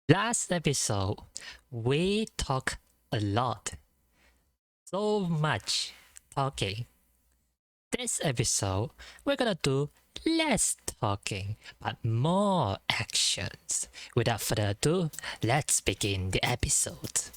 Last episode, we talk a lot, so much talking. This episode, we're gonna do less talking, but more actions. Without further ado, let's begin the episode.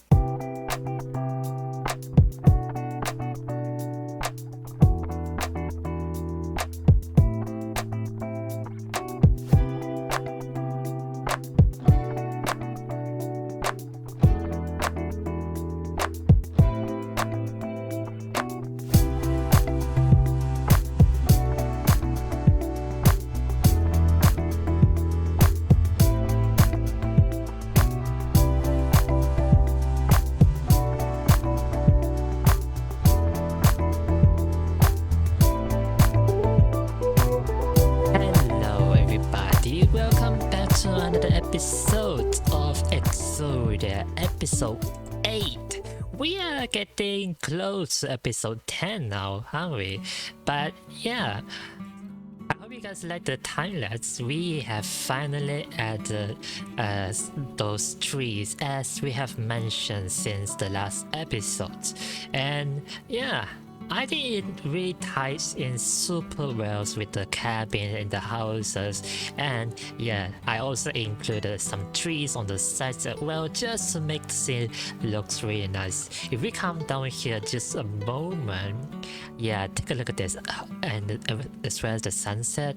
Hello, everybody. Welcome back to another episode of EXODIA, episode 8. We are getting close to episode 10 now, aren't we? But yeah, I hope you guys like the time lapse. We have finally added those trees as we have mentioned since the last episode. And yeah, I think it really ties in super well with the cabin and the houses. And yeah, I also included some trees on the sides as well, just to make the scene looks really nice. If we come down here just a moment, yeah, take a look at this, and as well as the sunset.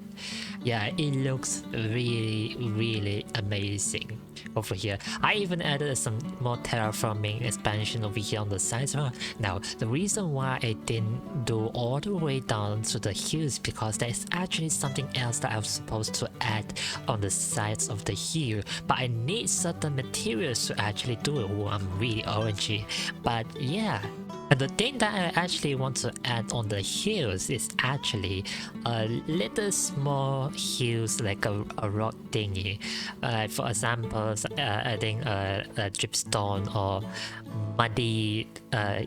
Yeah, it looks really amazing over here. I even added some more terraforming expansion over here on the sides. Now, the reason why I didn't do all the way down to the hills because there is actually something else that I was supposed to add on the sides of the hill, but I need certain materials to actually do it. Oh, I'm really orangey, but yeah. And the thing that I actually want to add on the hills is actually a little small hills like a rock thingy. For example, adding a dripstone or muddy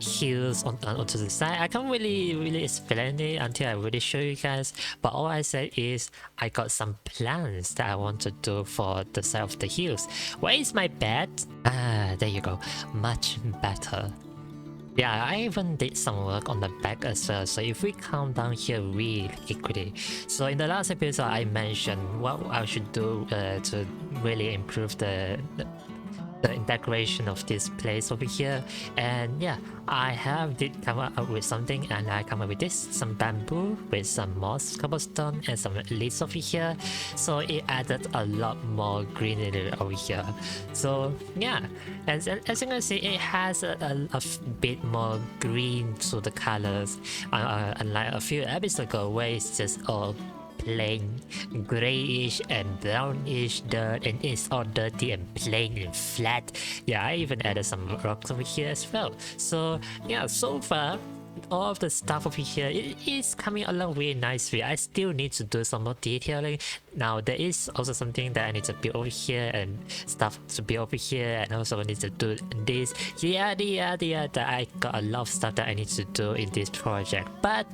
hills onto the side. I can't really explain it until I really show you guys. But all I said is I got some plans that I want to do for the side of the hills. Where is my bed? There you go. Much better. Yeah, I even did some work on the back as well, so if we come down here really quickly. So in the last episode I mentioned what I should do to really improve the integration of this place over here, and yeah, I did come up with something, and I come up with this, some bamboo with some moss cobblestone and some leaves over here, so it added a lot more greenery over here. So yeah, as you can see, it has a bit more green to the colors, unlike a few episodes ago where it's just all plain grayish and brownish dirt, and it's all dirty and plain and flat. Yeah, I even added some rocks over here as well. So yeah, so far all of the stuff over here, it is coming along really nicely. I still need to do some more detailing. Now there is also something that I need to build over here and stuff to build over here, and also I need to do this. Yeah, that I got a lot of stuff that I need to do in this project, but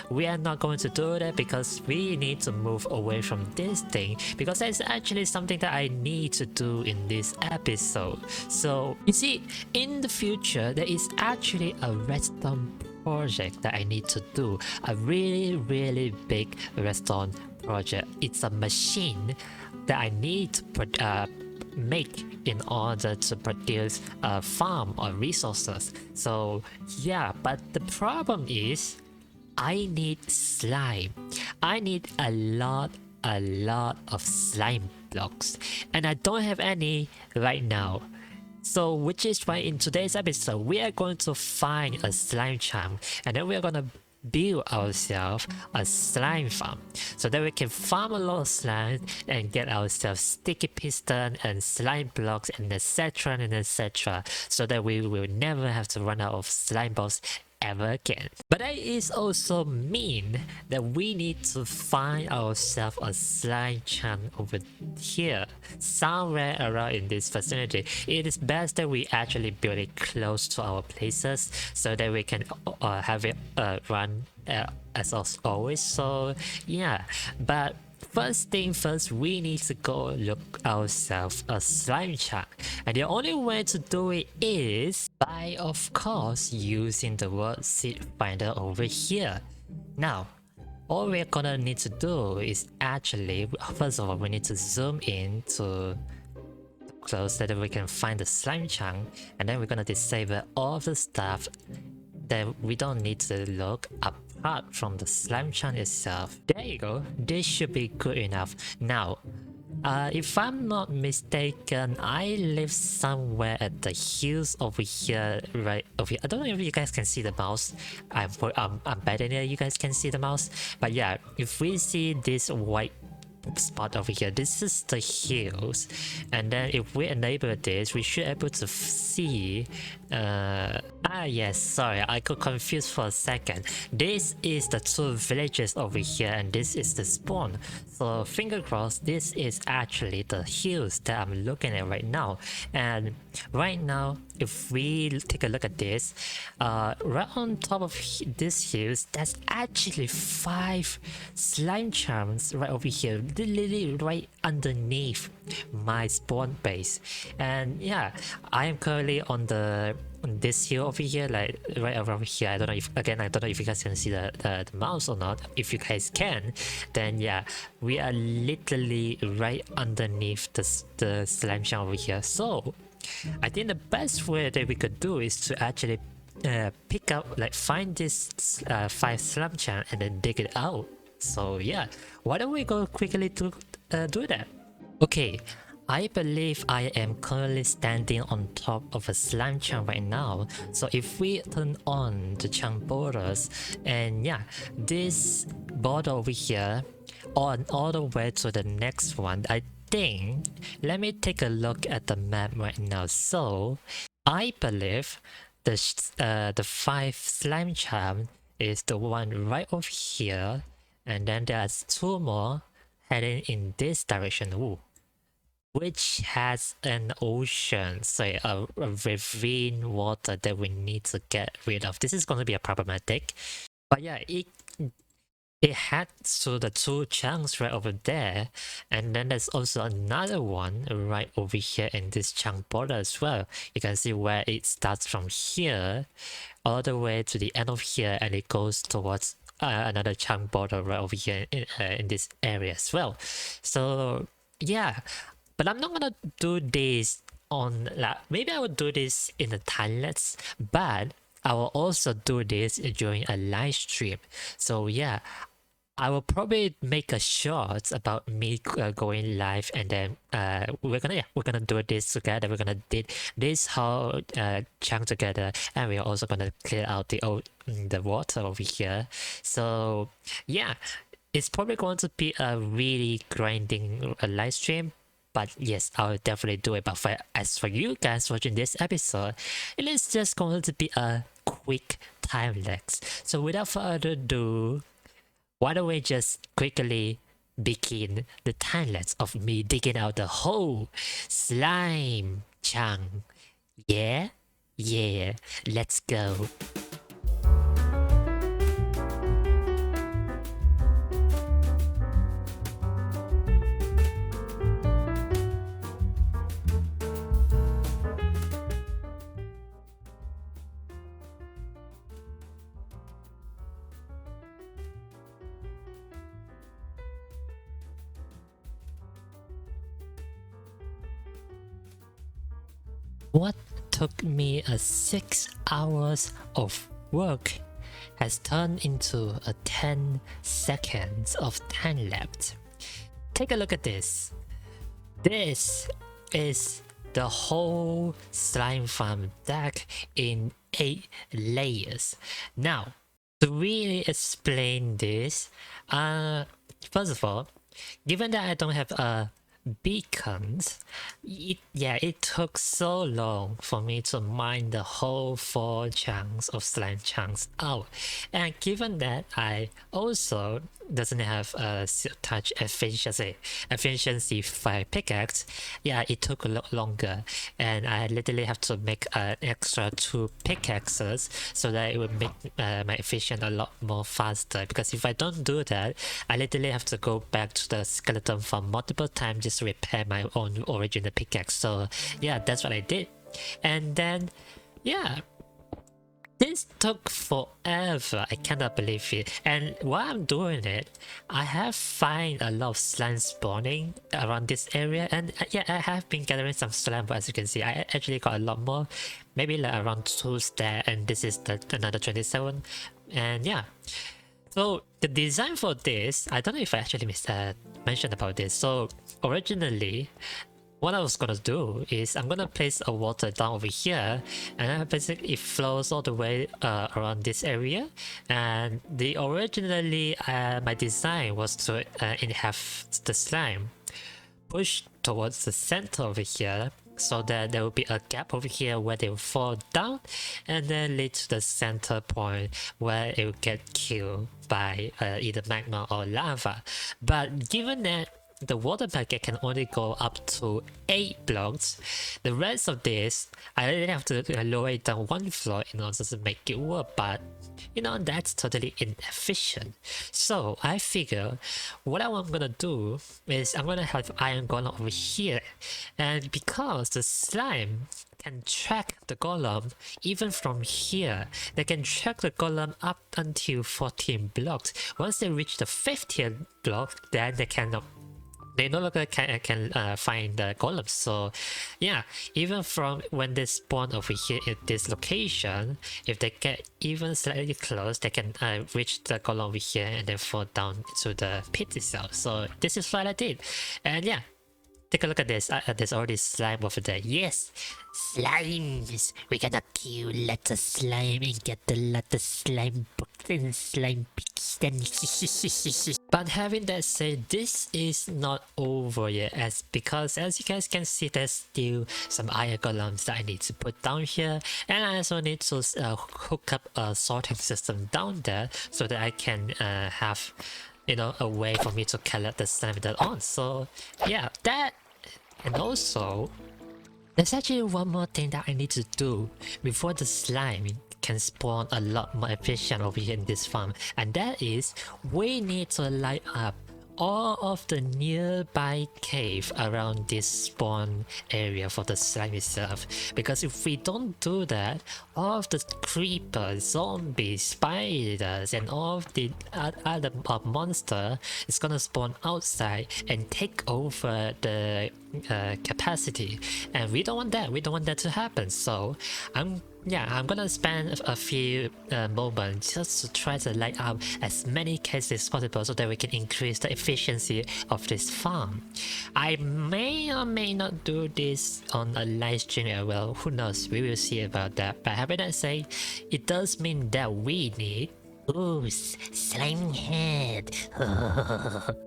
we are not going to do that because we need to move away from this thing, because that's actually something that I need to do in this episode. So you see, in the future there is actually a redstone project that I need to do, a really big redstone project. It's a machine that I need to make in order to produce a farm or resources. So yeah, but the problem is I need slime. I need a lot of slime blocks, and I don't have any right now. So which is why in today's episode we are going to find a slime charm, and then we are going to build ourselves a slime farm so that we can farm a lot of slime and get ourselves sticky piston and slime blocks and etc, so that we will never have to run out of slime balls ever again. But that is also mean that we need to find ourselves a slime chunk over here, somewhere around in this vicinity. It is best that we actually build it close to our places so that we can have it run as always. So yeah, but first thing first, we need to go look ourselves a slime chunk, and the only way to do it is by, of course, using the worksheet finder over here. Now, all we're gonna need to do is actually, first of all, we need to zoom in to close so that we can find the slime chunk, and then we're gonna disable all the stuff that we don't need to look apart from the slime chunk itself. There you go, this should be good enough. Now, if I'm not mistaken, I live somewhere at the hills over here, right over here. I don't know if you guys can see the mouse. I'm betting that you guys can see the mouse. But yeah, if we see this white spot over here, this is the hills, and then if we enable this, we should be able to see yes, sorry, I got confused for a second. This is the two villages over here, and this is the spawn. So finger crossed, this is actually the hills that I'm looking at right now. And right now, if we take a look at this, right on top of this hills, that's actually 5 slime charms right over here, literally right underneath my spawn base. And yeah, I am currently on this hill over here, like right around here. I don't know if, again, I don't know if you guys can see the mouse or not. If you guys can, then yeah, we are literally right underneath the slime charm over here. So I think the best way that we could do is to actually pick up, like find this 5 slime charm and then dig it out. So yeah, why don't we go quickly to do that? Okay, I believe I am currently standing on top of a slime chunk right now. So if we turn on the chunk borders, and yeah, this border over here on all the way to the next one, I think, let me take a look at the map right now. So I believe the 5 slime charm is the one right over here, and then there's 2 more heading in this direction. Ooh, which has an ocean, so a ravine water that we need to get rid of. This is going to be a problematic, but yeah, it had the 2 chunks right over there, and then there's also another one right over here in this chunk border as well. You can see where it starts from here all the way to the end of here, and it goes towards another chunk border right over here in this area as well. So yeah, but I'm not gonna do this on, like, maybe I would do this in a time-lapse, but I will also do this during a live stream. So yeah, I will probably make a short about me going live, and then we're gonna do this together. We're gonna did this whole chunk together, and we're also gonna clear out the water over here. So yeah, it's probably going to be a really grinding live stream. But yes, I'll definitely do it. But as for you guys watching this episode, it is just going to be a quick time-lapse. So without further ado, why don't we just quickly begin the time-lapse of me digging out the whole slime chunk. Yeah? Yeah, let's go. What took me 6 hours of work has turned into 10 seconds of time lapse. Take a look at this. This is the whole slime farm deck in 8 layers. Now, to really explain this, first of all, given that I don't have beacons, it took so long for me to mine the whole 4 chunks of slime chunks out, and given that I also doesn't have a touch efficiency 5 pickaxe, yeah, it took a lot longer, and I literally have to make an extra 2 pickaxes so that it would make my efficient a lot more faster. Because if I don't do that, I literally have to go back to the skeleton farm multiple times just to repair my own original pickaxe. So yeah, that's what I did. And then yeah, this took forever. I cannot believe it. And while I'm doing it, I have find a lot of slime spawning around this area. And yeah, I have been gathering some slime, but as you can see, I actually got a lot more. Maybe like around 2 stacks, and this is another 27. And yeah. So the design for this, I don't know if I actually mentioned about this. So originally, what I was gonna do is I'm gonna place a water down over here, and basically it flows all the way around this area. And the originally my design was to have the slime push towards the center over here, so that there will be a gap over here where they will fall down, and then lead to the center point where it will get killed by either magma or lava. But given that the water bucket can only go up to 8 blocks, the rest of this, I really have to lower it down 1 floor in order to make it work, but you know, that's totally inefficient. So I figure what I'm gonna do is I'm gonna have iron golem over here, and because the slime can track the golem even from here, they can track the golem up until 14 blocks. Once they reach the 50th block, then they no longer can find the golems. So yeah, even from when they spawn over here at this location, if they get even slightly close, they can reach the golem over here and then fall down to the pit itself. So this is what I did. And yeah, take a look at this. There's already slime over there. Yes, slimes. We're gonna kill lots of slime and get a lot of slime books and slime pics. But having that said, this is not over yet, because as you guys can see, there's still some iron golems that I need to put down here, and I also need to hook up a sorting system down there so that I can have, you know, a way for me to collect the slime that on. So yeah, that, and also there's actually one more thing that I need to do before the slime can spawn a lot more efficient over here in this farm, and that is we need to light up all of the nearby cave around this spawn area for the slime itself. Because if we don't do that, all of the creepers, zombies, spiders, and all of the other monster is gonna spawn outside and take over the capacity, and we don't want that. We don't want that to happen. So I'm gonna spend a few moments just to try to light up as many cases as possible so that we can increase the efficiency of this farm. I may or may not do this on a live stream as well. Who knows? We will see about that. But having that said, it does mean that we need slime head.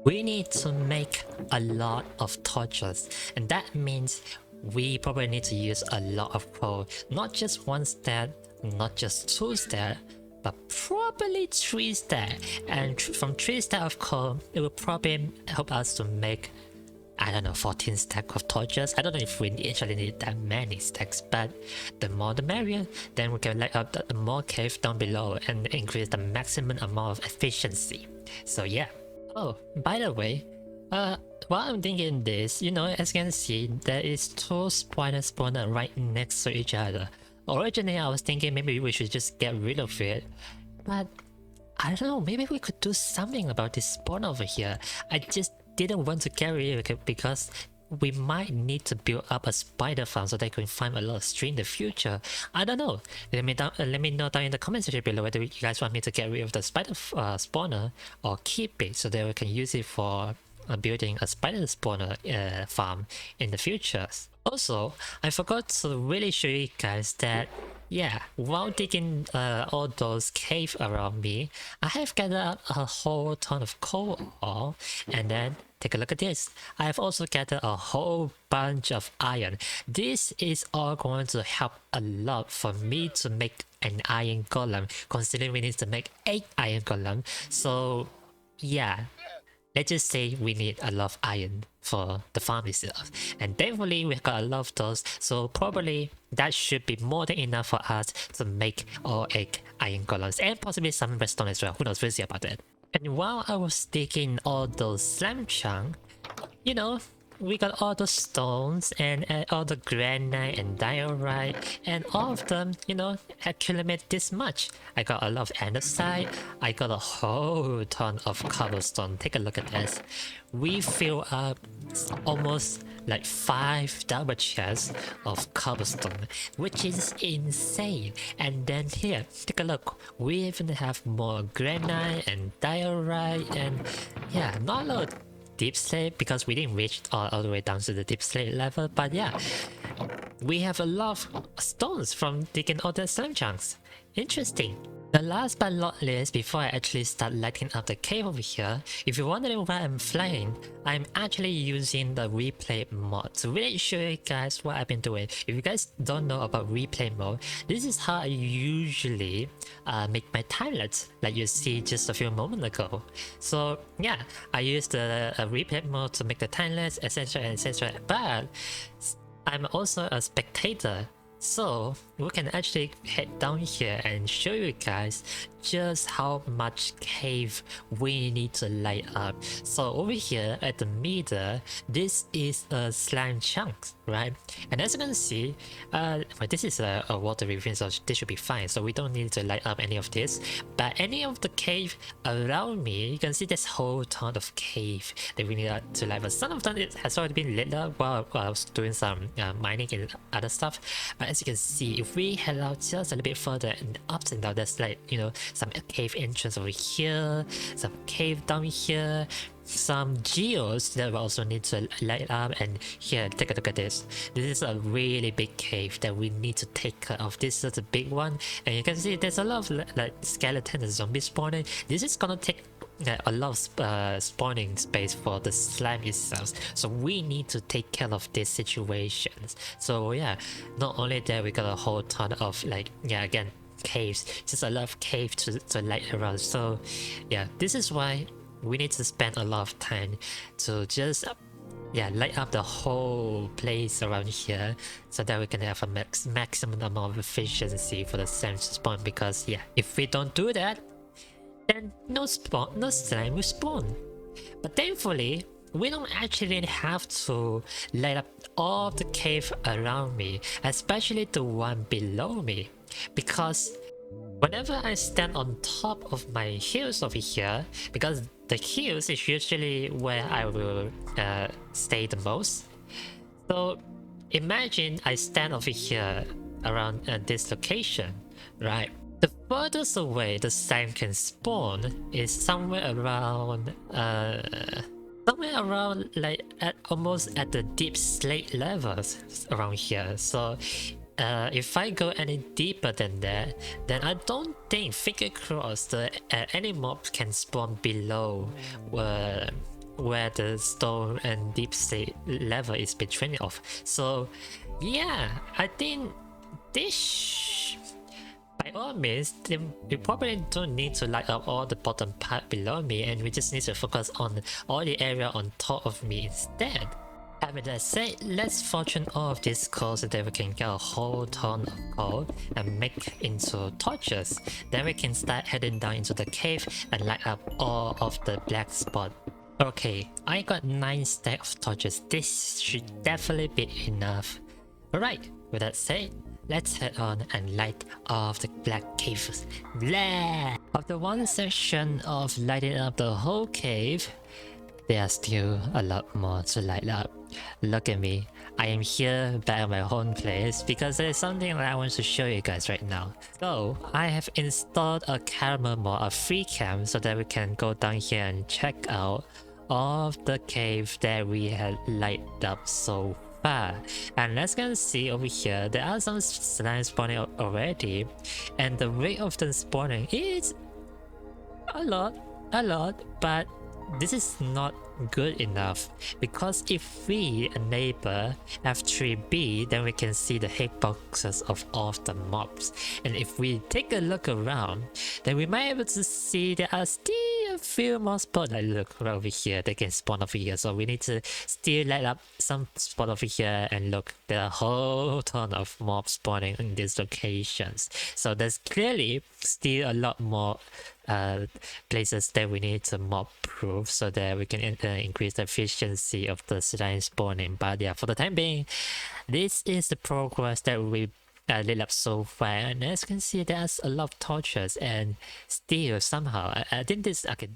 We need to make a lot of torches, and that means we probably need to use a lot of coal. Not just 1 stack, not just 2 stack, but probably 3 stack. And from 3 stack of coal, it will probably help us to make, I don't know, 14 stack of torches. I don't know if we actually need that many stacks, but the more the merrier. Then we can light up the more cave down below and increase the maximum amount of efficiency. So yeah. Oh, by the way, while I'm thinking this, you know, as you can see, there is 2 spider spawners right next to each other. Originally, I was thinking maybe we should just get rid of it, but I don't know, maybe we could do something about this spawn over here. I just didn't want to carry it because we might need to build up a spider farm so they can find a lot of string in the future. I don't know. Let me know down in the comment section below whether you guys want me to get rid of the spider spawner or keep it so that we can use it for building a spider spawner farm in the future. Also, I forgot to really show you guys that, yeah, while digging all those caves around me, I have gathered a whole ton of coal ore, and then take a look at this. I have also gathered a whole bunch of iron. This is all going to help a lot for me to make an iron golem, considering we need to make 8 iron golem. So yeah, let's just say we need a lot of iron for the farm itself, and thankfully we got a lot of those, so probably that should be more than enough for us to make all 8 iron golems and possibly some redstone as well. Who knows, we'll see about that. And while I was digging all those slime chunks, you know, we got all the stones and all the granite and diorite, and all of them, you know, accumulate this much. I got a lot of andesite, I got a whole ton of cobblestone. Take a look at this. We fill up almost like 5 double chests of cobblestone, which is insane. And then here, take a look. We even have more granite and diorite, and yeah, not a lot deep slate because we didn't reach all the way down to the deep slate level, but yeah, we have a lot of stones from digging all the slime chunks. Interesting. The last but not least, before I actually start lighting up the cave over here, if you're wondering why I'm flying, I'm actually using the replay mod to really show you guys what I've been doing. If you guys don't know about replay mode, this is how I usually make my timelapse, like you see just a few moments ago. So yeah, I use the replay mode to make the timelapse, etc, etc, but I'm also a spectator. So we can actually head down here and show you guys just how much cave we need to light up. So over here at the middle, this is a slime chunk, right? And as you can see, well, this is a water refill, so this should be fine. So we don't need to light up any of this. But any of the cave around me, you can see this whole ton of cave that we need to light up. Some of them it has already been lit up while I was doing some mining and other stuff. But as you can see, if we head out just a little bit further and up and down, there's like, you know, some cave entrance over here, some cave down here, some geos that we also need to light up. And here, take a look at this. This is a really big cave that we need to take care of. This is a big one, and you can see there's a lot of like skeleton and zombie spawning. This is gonna take a lot of spawning space for the slime itself, so we need to take care of these situations. So yeah, not only that, we got a whole ton of like, yeah, again, caves, just a lot of caves to light around. So yeah, this is why we need to spend a lot of time to just light up the whole place around here, so that we can have a maximum amount of efficiency for the slime to spawn. Because yeah, if we don't do that, then no slime will spawn. But thankfully, we don't actually have to light up all the cave around me, especially the one below me, because whenever I stand on top of my hills over here, because the hills is usually where I will stay the most. So imagine I stand over here around this location, right? The furthest away the slime can spawn is somewhere around like almost at the deep slate levels around here. So if I go any deeper than that, then I don't think, finger crossed, any mobs can spawn below where the stone and deep slate level is between of. So yeah, I think this, by all means, we probably don't need to light up all the bottom part below me, and we just need to focus on all the area on top of me instead. Having that said, let's fortune all of this coal so that we can get a whole ton of coal and make into torches. Then we can start heading down into the cave and light up all of the black spot. Okay, I got 9 stacks of torches. This should definitely be enough. Alright, with that said, let's head on and light all of the black caves. Blah! After one section of lighting up the whole cave, there are still a lot more to light up. Look at me, I am here back at my home place because there's something that I want to show you guys right now. So I have installed a camera mod, a free cam, so that we can go down here and check out all of the cave that we have lighted up so far. And let's go and see over here, there are some slime spawning already, and the rate of them spawning is a lot, but this is not good enough, because if we enable F3B, then we can see the hitboxes of all of the mobs. And if we take a look around, then we might be able to see there are still still a few more spots. Like look over here, they can spawn over here. So we need to still light up some spot over here, and look, there are a whole ton of mobs spawning in these locations. So there's clearly still a lot more places that we need to mob proof so that we can increase the efficiency of the slime spawning. But yeah, for the time being, this is the progress that we lit up so far, and as you can see, there's a lot of torches, and still somehow I think this, okay,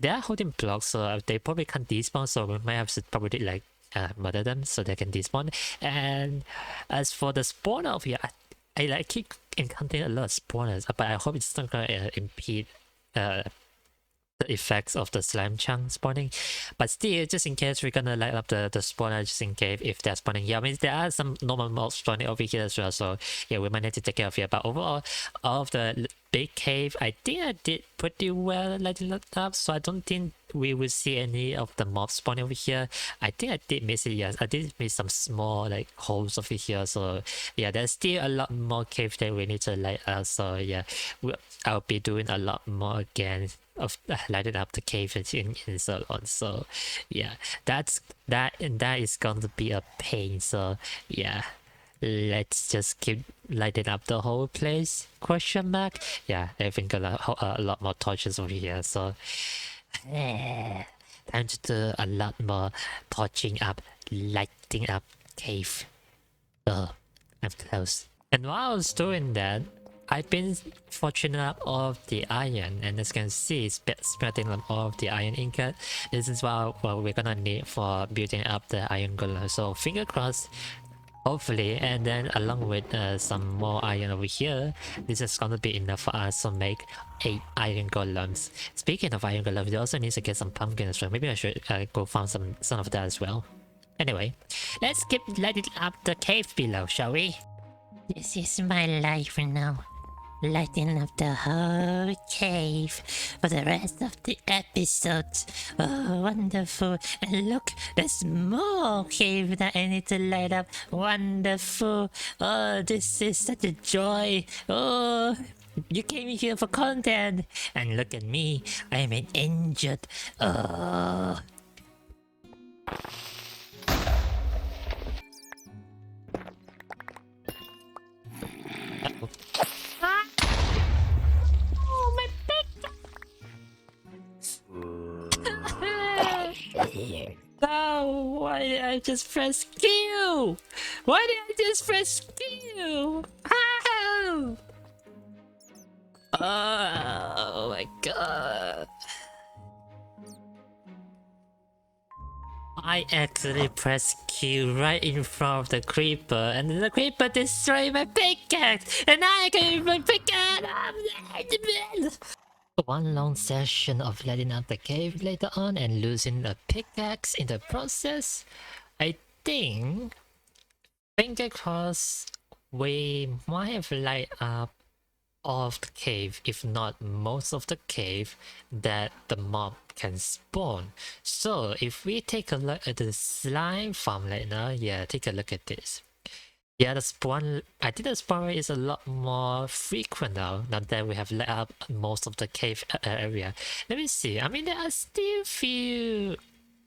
they are holding blocks, so they probably can't despawn, so we might have to probably like murder them so they can despawn. And as for the spawner over here, I like keep encountering a lot of spawners, but I hope it's not gonna impede the effects of the slime chunk spawning. But still, just in case, we're gonna light up the spawner just in case if they're spawning here. I mean, there are some normal mobs spawning over here as well, so yeah, we might need to take care of it. But overall, all of the big cave, I think I did pretty well lighting it up, so I don't think we will see any of the mobs spawning over here. I think I did miss it, yes. I did miss some small like holes over here, so yeah, there's still a lot more cave that we need to light up, so yeah, I'll be doing a lot more again of lighting up the cave and so on. So yeah, that is going to be a pain, so yeah, let's just keep lighting up the whole place, question mark. Yeah, I think a lot more torches over here, so time to do a lot more torching up, lighting up cave. Oh, I'm close. And while I was doing that, I've been fortunate up all of the iron, and as you can see, it's smelting up all of the iron ingot. This is what we're gonna need for building up the iron golem. So finger crossed, hopefully, and then along with some more iron over here, this is gonna be enough for us to make 8 iron golems. Speaking of iron golems, we also need to get some pumpkins as well. Maybe I should go farm some of that as well. Anyway, let's keep lighting up the cave below, shall we? This is my life now. Lighting up the whole cave for the rest of the episode. Oh, wonderful. And look, there's more cave that I need to light up. Wonderful. Oh, this is such a joy. Oh, you came here for content. And look at me. I'm an injured. Oh. No, why did I just press Q? Why did I just press Q? How? Oh my god. I actually pressed Q right in front of the creeper, and the creeper destroyed my pickaxe, and I can't even pick it up. One long session of lighting up the cave later on and losing a pickaxe in the process. I think, finger crossed, we might have light up all of the cave, if not most of the cave, that the mob can spawn. So if we take a look at the slime farm right now, yeah, take a look at this. Yeah, the spawn, I think the spawn rate is a lot more frequent now that we have lit up most of the cave area. Let me see, I mean, there are still few...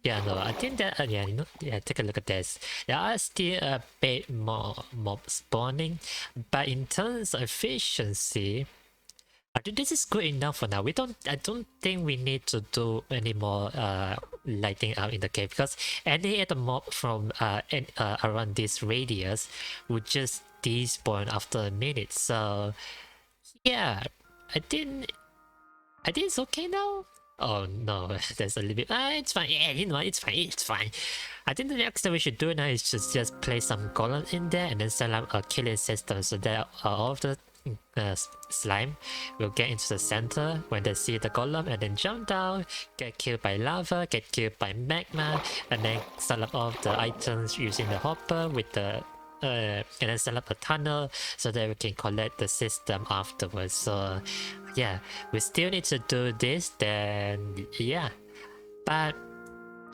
Yeah, no, I think that, yeah, you know, yeah, take a look at this. There are still a bit more mob spawning, but in terms of efficiency, I think this is good enough for now. I don't think we need to do any more lighting up in the cave, because any other mob from around this radius would just despawn after a minute. So yeah, I think it's okay now. Oh no, there's a little bit. It's fine. Yeah, you know, it's fine. It's fine. I think the next thing we should do now is just place some golems in there and then set up a killing system so that all of the slime will get into the center when they see the golem and then jump down, get killed by lava, get killed by magma, and then set up all of the items using the hopper with the and then set up a tunnel so that we can collect the system afterwards. So yeah, we still need to do this, then yeah. But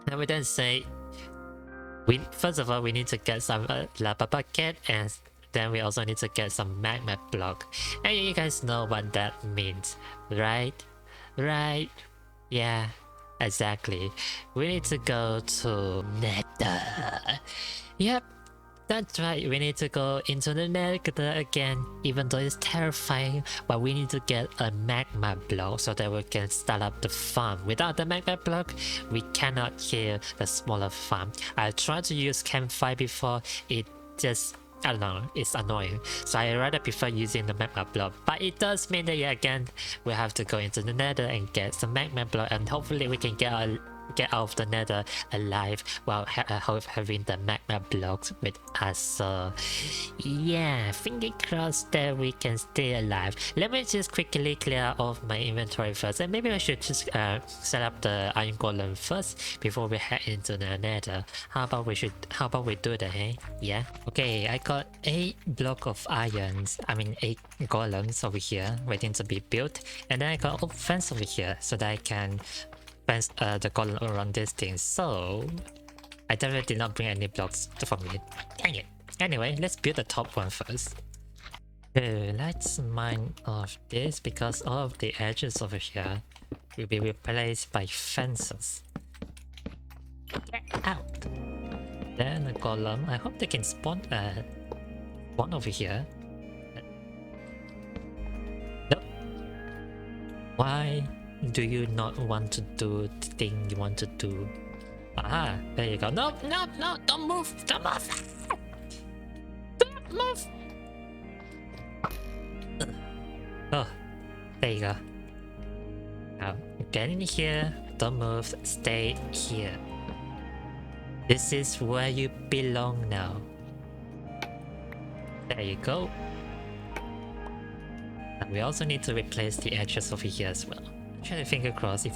I would then say, first of all we need to get some lava bucket, and then we also need to get some magma block. And you guys know what that means, right? Right? Yeah, exactly. We need to go to Nether. Yep, that's right. We need to go into the Nether again, even though it's terrifying. But we need to get a magma block so that we can start up the farm. Without the magma block, we cannot kill the smaller farm. I tried to use campfire before. It just, I don't know, it's annoying. So I rather prefer using the magma block. But it does mean that, yeah, again, we have to go into the Nether and get some magma block, and hopefully we can get out of the Nether alive while having the magma blocks with us. So yeah, finger crossed that we can stay alive. Let me just quickly clear off my inventory first, and maybe I should just set up the iron golem first before we head into the Nether. How about we do that, hey? Yeah. Okay, I got 8 block of irons. I mean 8 golems over here waiting to be built, and then I got a fence over here so that I can fence the golem around this thing. So I definitely did not bring any blocks from it. Dang it. Anyway, let's build the top one first. Let's mine off this because all of the edges over here will be replaced by fences. Get out! Then a golem. I hope they can spawn one over here. Nope. Why do you not want to do the thing you want to do? Ah, there you go. No, no, no, don't move! Don't move! Don't move! Oh, there you go. Now, get in here, don't move, stay here. This is where you belong now. There you go. And we also need to replace the edges over here as well. Try to finger cross, if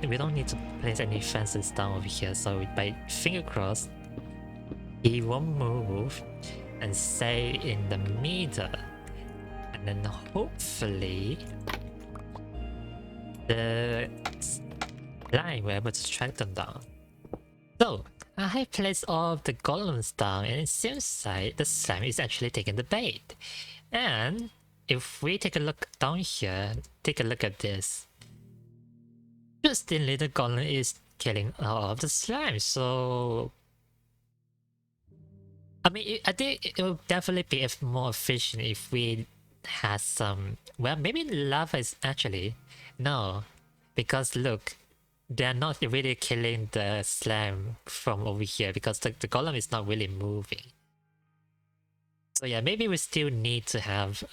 we don't need to place any fences down over here, so by finger cross, he won't move and stay in the middle. And then hopefully the line we're able to track them down. So I have placed all of the golems down, and it seems like the slime is actually taking the bait. And if we take a look down here, take a look at this. Justly, the golem is killing all of the slime. So I mean, I think it will definitely be more efficient if we had some. Well, maybe lava is actually no, because look, they're not really killing the slime from over here because the golem is not really moving. So yeah, maybe we still need to have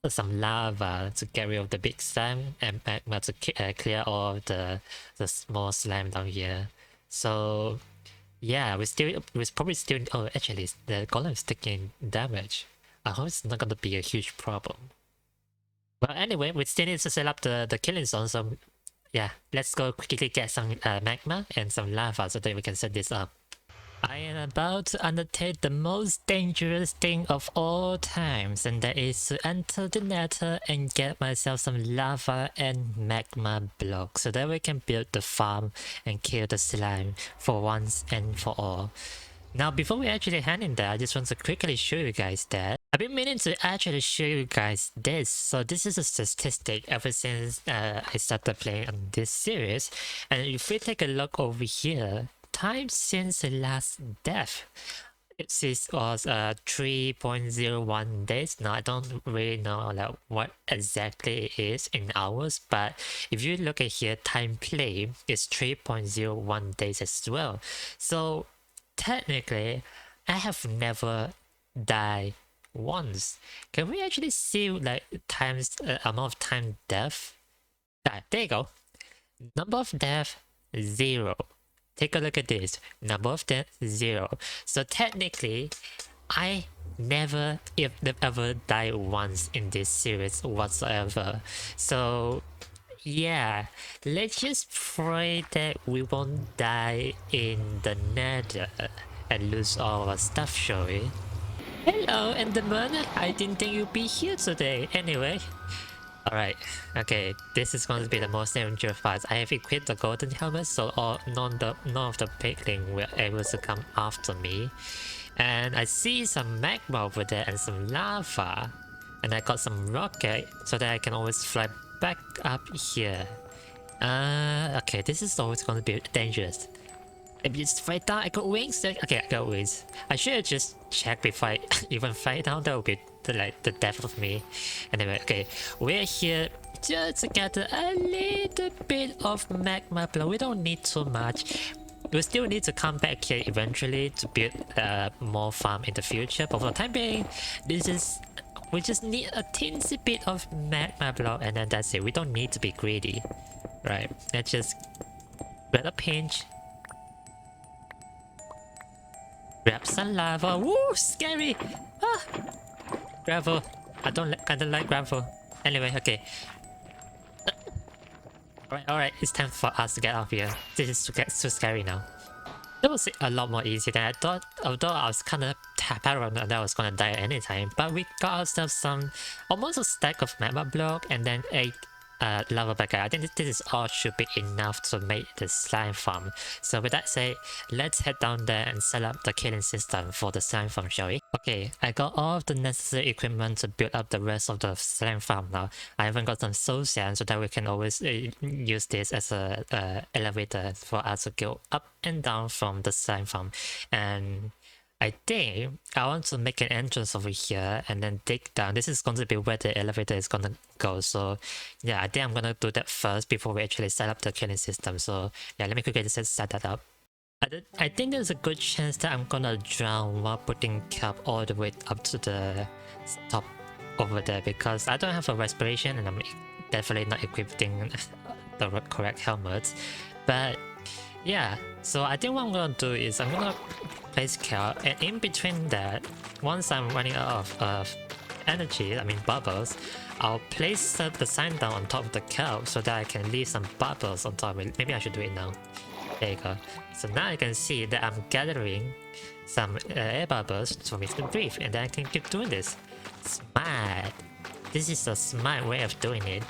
some lava to get rid of the big slime and magma to clear all of the small slime down here. So yeah, we probably still. Oh, actually, the golem is taking damage. I hope it's not gonna be a huge problem. Well, anyway, we still need to set up the killing zone. So yeah, let's go quickly get some magma and some lava so that we can set this up. I am about to undertake the most dangerous thing of all times, and that is to enter the Nether and get myself some lava and magma blocks so that we can build the farm and kill the slime for once and for all. Now, before we actually head in there, I just want to quickly show you guys that I've been meaning to actually show you guys this. So this is a statistic ever since I started playing on this series, and if we take a look over here, time since the last death, it was 3.01 days. Now I don't really know like what exactly it is in hours, but if you look at here, time play is 3.01 days as well. So technically I have never died once. Can we actually see like times amount of time death? Ah, there you go. Number of death 0. Take a look at this. Number of death 0. So technically, I never ever died once in this series whatsoever. So yeah, let's just pray that we won't die in the Nether and lose all our stuff, shall we? Hello, Enderman. I didn't think you'd be here today. Anyway. Alright, okay, this is going to be the most dangerous part. I have equipped the golden helmet, so none of the piglin were able to come after me. And I see some magma over there and some lava. And I got some rocket so that I can always fly back up here. Okay, this is always gonna be dangerous. If you just fly down, I got wings. Okay, I got wings. I should have just checked before I even fly down. That would be the death of me. Anyway, okay, we're here just to gather a little bit of magma block. We don't need too much. We still need to come back here eventually to build more farm in the future. But for the time being, we just need a teensy bit of magma block, and then that's it. We don't need to be greedy, right? Let's just grab a pinch. Grab some lava. Woo! Scary! Ah! Gravel. I don't like gravel. Anyway, okay. Alright, it's time for us to get out of here. This is too scary now. That was a lot more easy than I thought, although I was kinda paranoid that I was gonna die at any time. But we got ourselves almost a stack of magma block and then a lava bucket. I think this is all should be enough to make the slime farm. So with that said, let's head down there and set up the killing system for the slime farm, shall we? Okay, I got all of the necessary equipment to build up the rest of the slime farm now. I even got some soul sand so that we can always use this as a elevator for us to go up and down from the slime farm. And I think I want to make an entrance over here and then dig down. This is going to be where the elevator is going to go. So yeah, I think I'm going to do that first before we actually set up the killing system. So yeah, let me quickly set that up. I think there's a good chance that I'm going to drown while putting cap all the way up to the top over there because I don't have a respiration and I'm definitely not equipping the correct helmet. But yeah, so I think what I'm gonna do is I'm gonna place Cal, and in between that, once I'm running out of energy, I mean bubbles, I'll place the sign down on top of the Cal so that I can leave some bubbles on top of it. Maybe I should do it now. There you go. So now I can see that I'm gathering some air bubbles for me to breathe, and then I can keep doing this. Smart! This is a smart way of doing it.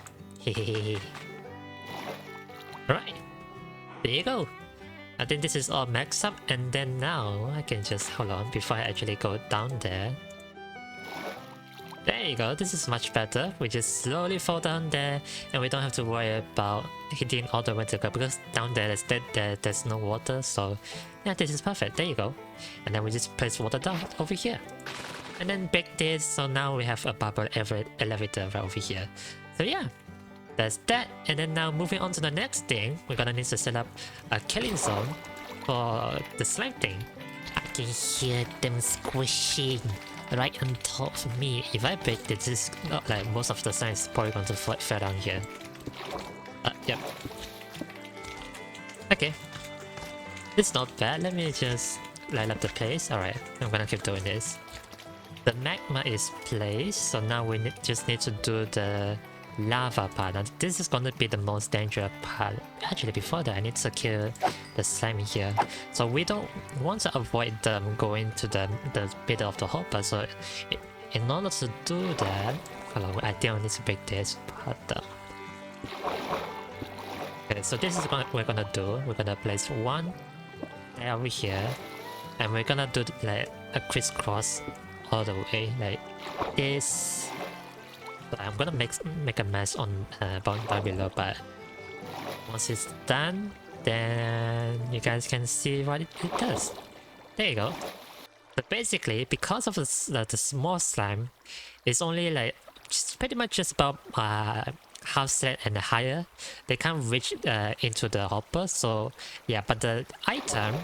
Hehehe. Right. There you go. I think this is all maxed up, and then now I can just hold on before I actually go down there. There you go, this is much better. We just slowly fall down there and we don't have to worry about hitting all the way to go because down there there's no water. So yeah, this is perfect. There you go. And then we just place water down over here. And then break this, so now we have a bubble elevator right over here. So yeah, that's that. And then now moving on to the next thing, we're gonna need to set up a killing zone for the slime thing. I can hear them squishing right on top of me. If I break this, is not like most of the slime is probably going to fall down here. Yep. Okay. It's not bad. Let me just light up the place. Alright, I'm gonna keep doing this. The magma is placed, so now we just need to do the lava part. Now this is going to be the most dangerous part. Actually, before that I need to kill the slime here, so we don't want to avoid them going to the bit of the hopper. So in order to do that, hold on, I think I need to break this part down. Okay, so this is what we're gonna do. We're gonna place one over here, and we're gonna do like a crisscross all the way like this. I'm gonna make a mess on down below, but once it's done, then you guys can see what it does. There you go. But basically, because of the small slime, it's only like pretty much just about half set and higher. They can't reach into the hopper. So yeah, but the item,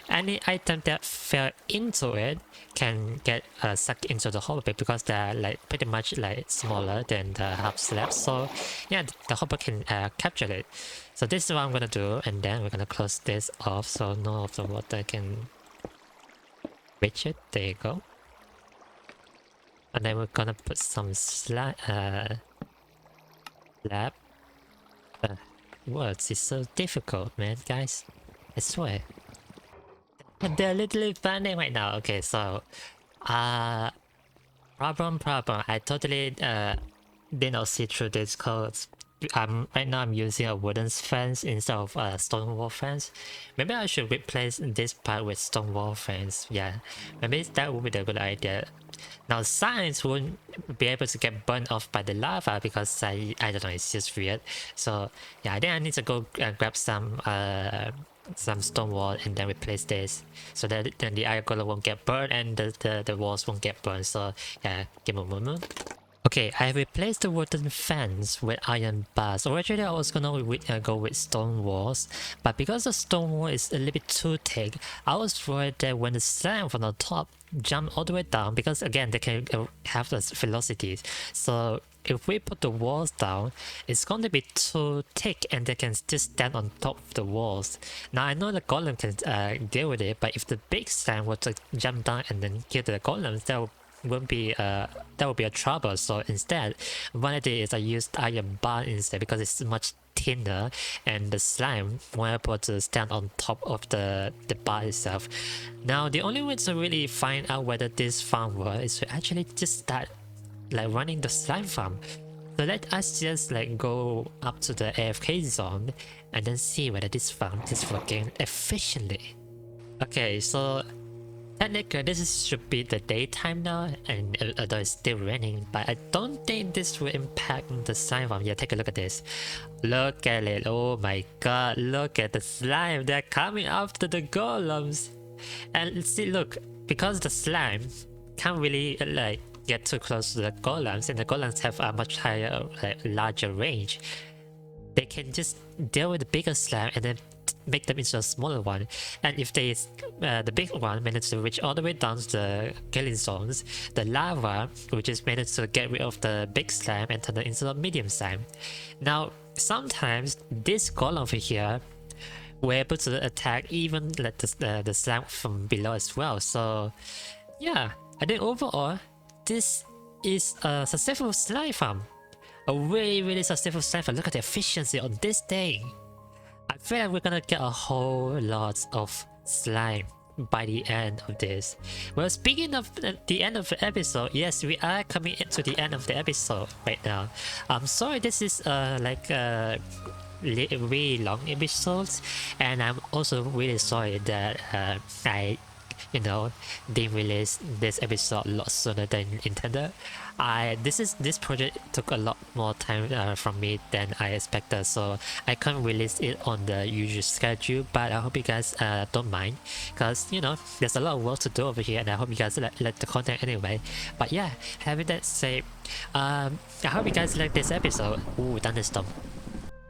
any item that fell into it can get sucked into the hopper because they're like pretty much like smaller than the half slab. So yeah, the hopper can capture it. So this is what I'm gonna do, and then we're gonna close this off so no of the water can reach it. There you go. And then we're gonna put some slab. Words is so difficult, man, guys. I swear. They're literally burning right now. Okay, so problem. I totally did not see through these codes right now I'm using a wooden fence instead of a stone wall fence. Maybe I should replace this part with stone wall fence. Yeah, maybe that would be the good idea. Now signs won't be able to get burned off by the lava because I don't know, it's just weird. So yeah, I think I need to go grab some stone wall and then replace this so that then the iron golem won't get burned and the walls won't get burned. So yeah, give me a moment. Okay, I replaced the wooden fence with iron bars. Originally I was gonna go with stone walls, but because the stone wall is a little bit too thick, I was worried that when the slime from the top jump all the way down, because again they can have those velocities, so if we put the walls down, it's going to be too thick and they can still stand on top of the walls. Now I know the golem can deal with it, but if the big slime were to jump down and then kill the golems, that would be a trouble. So instead, what I did is I used iron bar instead because it's much thinner and the slime were able to stand on top of the bar itself. Now the only way to really find out whether this farm works is to actually just start like running the slime farm. So let us just like go up to the AFK zone and then see whether this farm is working efficiently. Okay, so technically this should be the daytime now, and although it's still raining, but I don't think this will impact the slime farm. Yeah, take a look at this. Look at it. Oh my god, look at the slime. They're coming after the golems. And see, look, because the slime can't really like get too close to the golems, and the golems have a much higher, larger range, they can just deal with the bigger slime and then make them into a smaller one. And if they the big one managed to reach all the way down to the killing zones, the lava will just manage to get rid of the big slime and turn it into a medium slime. Now sometimes this golem over here were able to attack even like the slime from below as well. So yeah, I think overall this is a successful slime farm. A really successful slime farm. Look at the efficiency on this thing. I feel like we're gonna get a whole lot of slime by the end of this. Well, speaking of the end of the episode, yes, we are coming into the end of the episode right now. I'm sorry this is really long episodes, and I'm also really sorry that I didn't release this episode a lot sooner than intended. This project took a lot more time from me than I expected, so I can't release it on the usual schedule. But I hope you guys don't mind, because there's a lot of work to do over here, and I hope you guys like the content anyway. But yeah, having that said, I hope you guys like this episode. Ooh, thunderstorm,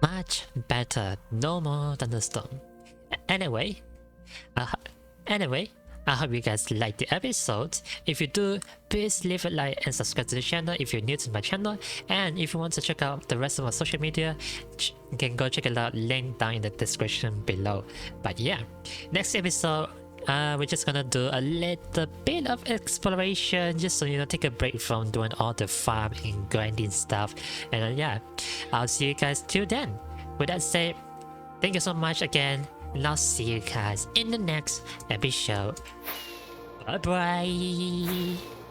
much better. No more thunderstorm. Anyway, I hope you guys like the episode. If you do, please leave a like and subscribe to the channel if you're new to my channel. And if you want to check out the rest of my social media, you can go check it out, link down in the description below. But yeah, next episode, we're just gonna do a little bit of exploration, just so take a break from doing all the farming, grinding stuff. And yeah, I'll see you guys till then. With that said, thank you so much again. And I'll see you guys in the next episode. Bye bye.